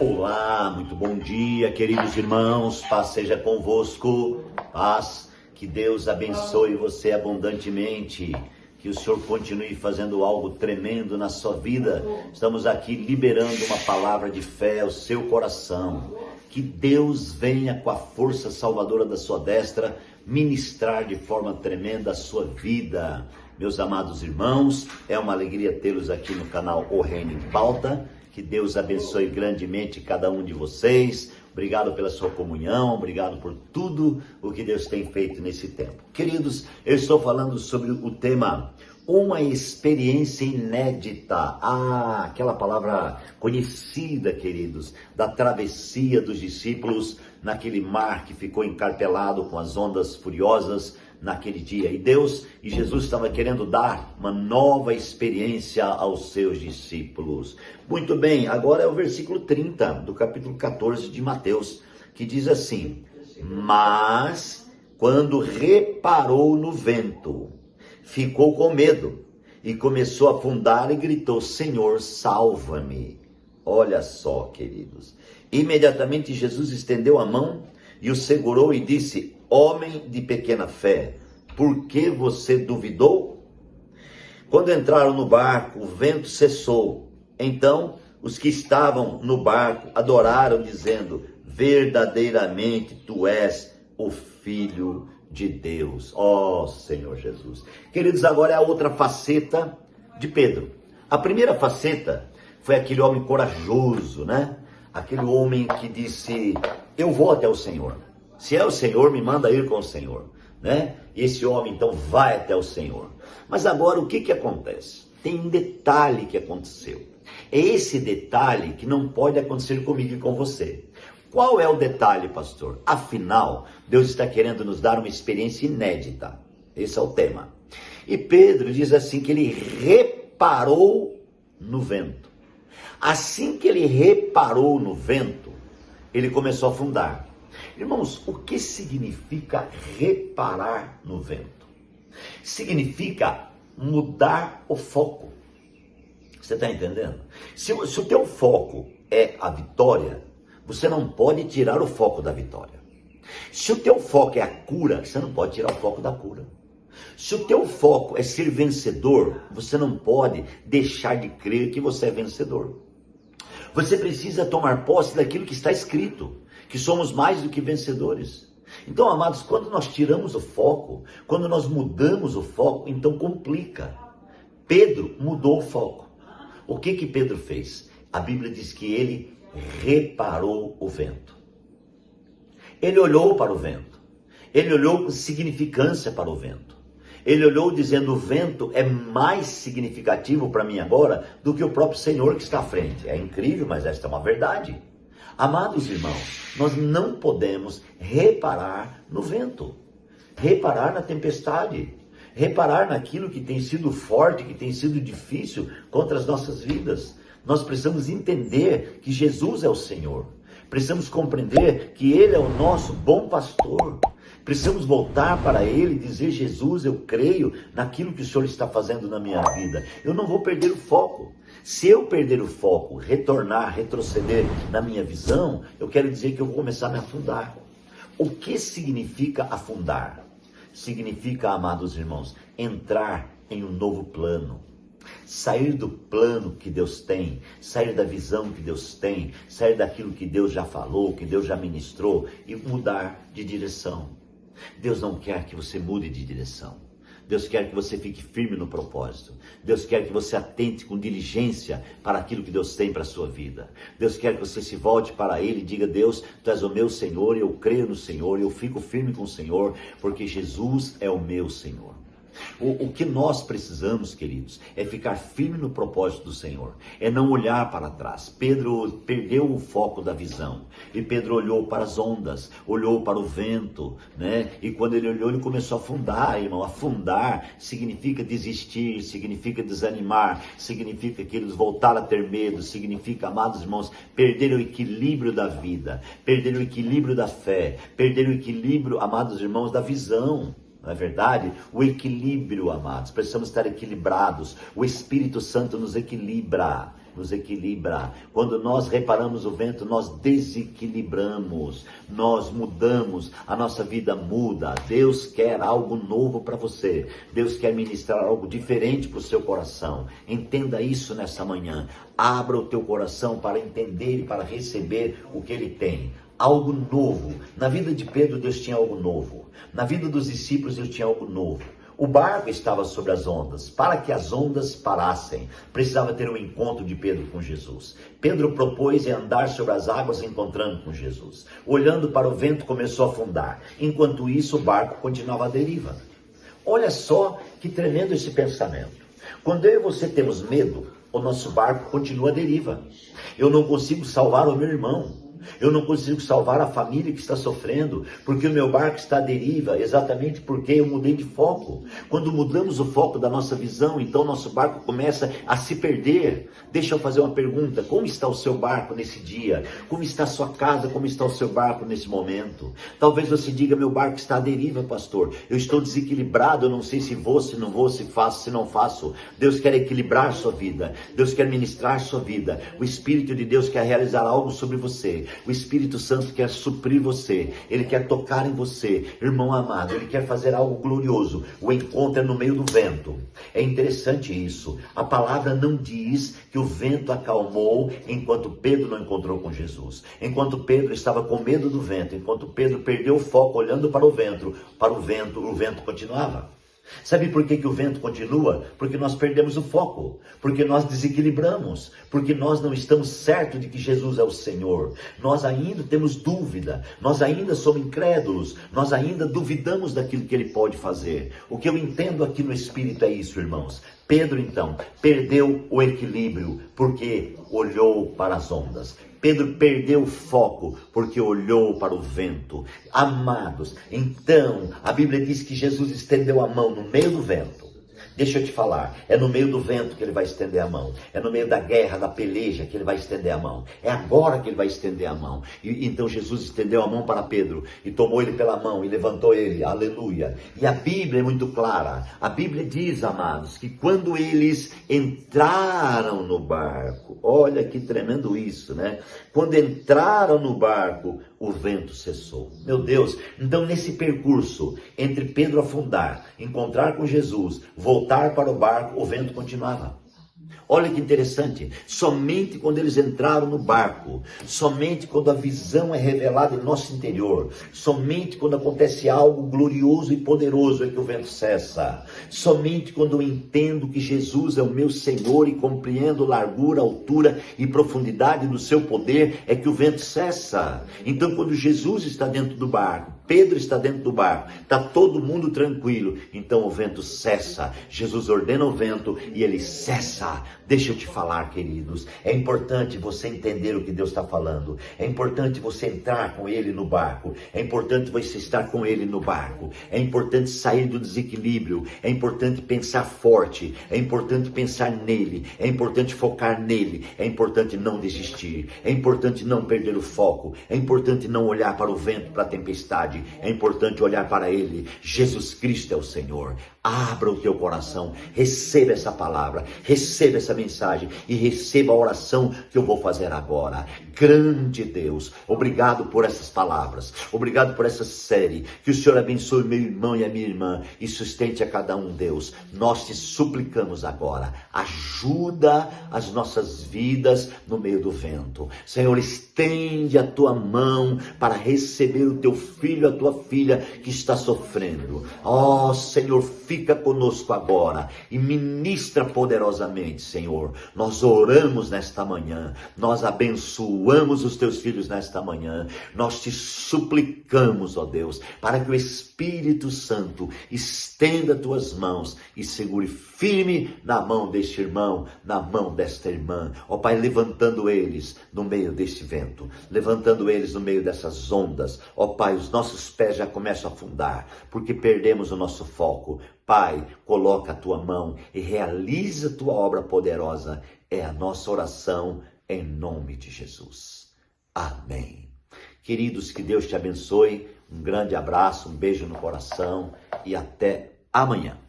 Olá, muito bom dia, queridos irmãos, paz seja convosco, paz, que Deus abençoe você abundantemente, que o Senhor continue fazendo algo tremendo na sua vida. Estamos aqui liberando uma palavra de fé ao seu coração, que Deus venha com a força salvadora da sua destra, ministrar de forma tremenda a sua vida. Meus amados irmãos, é uma alegria tê-los aqui no canal O Reino em Pauta. Que Deus abençoe grandemente cada um de vocês. Obrigado pela sua comunhão, obrigado por tudo o que Deus tem feito nesse tempo. Queridos, eu estou falando sobre o tema uma experiência inédita. Aquela palavra conhecida, queridos, da travessia dos discípulos naquele mar que ficou encarpelado com as ondas furiosas naquele dia. E Jesus estava querendo dar uma nova experiência aos seus discípulos. Muito bem, agora é o versículo 30 do capítulo 14 de Mateus, que diz assim: mas quando reparou no vento, ficou com medo e começou a afundar e gritou: Senhor, salva-me. Olha só, queridos. Imediatamente Jesus estendeu a mão e o segurou e disse: homem de pequena fé, por que você duvidou? Quando entraram no barco, o vento cessou. Então os que estavam no barco adoraram, dizendo: verdadeiramente tu és o Filho de Deus. Ó Senhor Jesus. Queridos, agora é a outra faceta de Pedro. A primeira faceta foi aquele homem corajoso, né? Aquele homem que disse: eu vou até o Senhor. Se é o Senhor, me manda ir com o Senhor, né? E esse homem então vai até o Senhor. Mas agora o que acontece? Tem um detalhe que aconteceu. É esse detalhe que não pode acontecer comigo e com você. Qual é o detalhe, pastor? Afinal, Deus está querendo nos dar uma experiência inédita. Esse é o tema. E Pedro diz assim que ele reparou no vento. Assim que ele reparou no vento, ele começou a afundar. Irmãos, o que significa reparar no vento? Significa mudar o foco. Você está entendendo? Se o teu foco é a vitória, você não pode tirar o foco da vitória. Se o teu foco é a cura, você não pode tirar o foco da cura. Se o teu foco é ser vencedor, você não pode deixar de crer que você é vencedor. Você precisa tomar posse daquilo que está escrito, que somos mais do que vencedores. Então, amados, quando nós tiramos o foco, quando nós mudamos o foco, então complica. Pedro mudou o foco. O que Pedro fez? A Bíblia diz que ele reparou o vento. Ele olhou para o vento. Ele olhou com significância para o vento. Ele olhou dizendo: o vento é mais significativo para mim agora do que o próprio Senhor que está à frente. É incrível, mas esta é uma verdade. Amados irmãos, nós não podemos reparar no vento, reparar na tempestade, reparar naquilo que tem sido forte, que tem sido difícil contra as nossas vidas. Nós precisamos entender que Jesus é o Senhor. Precisamos compreender que Ele é o nosso bom pastor. Precisamos voltar para Ele e dizer: Jesus, eu creio naquilo que o Senhor está fazendo na minha vida. Eu não vou perder o foco. Se eu perder o foco, retornar, retroceder na minha visão, eu quero dizer que eu vou começar a me afundar. O que significa afundar? Significa, amados irmãos, entrar em um novo plano. Sair do plano que Deus tem, sair da visão que Deus tem, sair daquilo que Deus já falou, que Deus já ministrou e mudar de direção. Deus não quer que você mude de direção. Deus quer que você fique firme no propósito. Deus quer que você atente com diligência para aquilo que Deus tem para a sua vida. Deus quer que você se volte para Ele e diga: Deus, Tu és o meu Senhor, eu creio no Senhor, eu fico firme com o Senhor, porque Jesus é o meu Senhor. O que nós precisamos, queridos, é ficar firme no propósito do Senhor, é não olhar para trás. Pedro perdeu o foco da visão, e Pedro olhou para as ondas, olhou para o vento, né? E quando ele olhou, ele começou a afundar, irmão. Afundar significa desistir, significa desanimar, significa que eles voltaram a ter medo, significa, amados irmãos, perder o equilíbrio da vida, perder o equilíbrio da fé, perder o equilíbrio, amados irmãos, da visão. Não é verdade? O equilíbrio, amados. Precisamos estar equilibrados. O Espírito Santo nos equilibra. nos equilibra. Quando nós reparamos o vento, nós desequilibramos, nós mudamos, a nossa vida muda. Deus quer algo novo para você. Deus quer ministrar algo diferente para o seu coração. Entenda isso nessa manhã. Abra o teu coração para entender e para receber o que Ele tem. Algo novo. Na vida de Pedro, Deus tinha algo novo. Na vida dos discípulos, Deus tinha algo novo. O barco estava sobre as ondas. Para que as ondas parassem, precisava ter um encontro de Pedro com Jesus. Pedro propôs andar sobre as águas encontrando com Jesus. Olhando para o vento, começou a afundar. Enquanto isso, o barco continuava à deriva. Olha só que tremendo esse pensamento. Quando eu e você temos medo, o nosso barco continua à deriva. Eu não consigo salvar o meu irmão. Eu não consigo salvar a família que está sofrendo, porque o meu barco está à deriva, exatamente porque eu mudei de foco. Quando mudamos o foco da nossa visão, então nosso barco começa a se perder. Deixa eu fazer uma pergunta: como está o seu barco nesse dia? Como está a sua casa? Como está o seu barco nesse momento? Talvez você diga: meu barco está à deriva, pastor. Eu estou desequilibrado, eu não sei se vou, se não vou, se faço, se não faço. Deus quer equilibrar sua vida. Deus quer ministrar sua vida. O Espírito de Deus quer realizar algo sobre você. O Espírito Santo quer suprir você, Ele quer tocar em você, irmão amado, Ele quer fazer algo glorioso. O encontro é no meio do vento. É interessante isso, a palavra não diz que o vento acalmou enquanto Pedro não encontrou com Jesus. Enquanto Pedro estava com medo do vento, enquanto Pedro perdeu o foco olhando para o vento, o vento continuava. Sabe por que o vento continua? Porque nós perdemos o foco, porque nós desequilibramos, porque nós não estamos certos de que Jesus é o Senhor. Nós ainda temos dúvida, nós ainda somos incrédulos, nós ainda duvidamos daquilo que Ele pode fazer. O que eu entendo aqui no Espírito é isso, irmãos. Pedro, então, perdeu o equilíbrio porque olhou para as ondas. Pedro perdeu o foco porque olhou para o vento. Amados, então, a Bíblia diz que Jesus estendeu a mão no meio do vento. Deixa eu te falar, é no meio do vento que Ele vai estender a mão. É no meio da guerra, da peleja que Ele vai estender a mão. É agora que Ele vai estender a mão. E então Jesus estendeu a mão para Pedro e tomou ele pela mão e levantou ele. Aleluia. E a Bíblia é muito clara. A Bíblia diz, amados, que quando eles entraram no barco, olha que tremendo isso, né? Quando entraram no barco, o vento cessou. Meu Deus, então nesse percurso entre Pedro afundar, encontrar com Jesus, voltar para o barco, o vento continuava. Olha que interessante, somente quando eles entraram no barco, somente quando a visão é revelada em nosso interior, somente quando acontece algo glorioso e poderoso é que o vento cessa. Somente quando eu entendo que Jesus é o meu Senhor e compreendo largura, altura e profundidade do seu poder é que o vento cessa. Então quando Jesus está dentro do barco, Pedro está dentro do barco, está todo mundo tranquilo, então o vento cessa. Jesus ordena o vento e ele cessa. Deixa eu te falar, queridos, é importante você entender o que Deus está falando. É importante você entrar com Ele no barco. É importante você estar com Ele no barco. É importante sair do desequilíbrio. É importante pensar forte. É importante pensar nele. É importante focar nele. É importante não desistir. É importante não perder o foco. É importante não olhar para o vento, para a tempestade. É importante olhar para Ele. Jesus Cristo é o Senhor. Abra o teu coração, receba essa palavra, receba essa mensagem e receba a oração que eu vou fazer agora. Grande Deus, obrigado por essas palavras, obrigado por essa série. Que o Senhor abençoe meu irmão e a minha irmã e sustente a cada um, Deus. Nós te suplicamos agora, ajuda as nossas vidas no meio do vento. Senhor, estende a tua mão para receber o teu filho, a tua filha que está sofrendo. Ó Senhor, fica conosco agora e ministra poderosamente, Senhor. Nós oramos nesta manhã, nós abençoamos os teus filhos nesta manhã, nós te suplicamos, ó Deus, para que o Espírito Santo estenda tuas mãos e segure firme na mão deste irmão, na mão desta irmã, ó Pai, levantando eles no meio deste vento, levantando eles no meio dessas ondas, ó Pai, os nossos pés já começam a afundar, porque perdemos o nosso foco. Pai, coloca a tua mão e realiza a tua obra poderosa, é a nossa oração em nome de Jesus. Amém. Queridos, que Deus te abençoe, um grande abraço, um beijo no coração e até amanhã.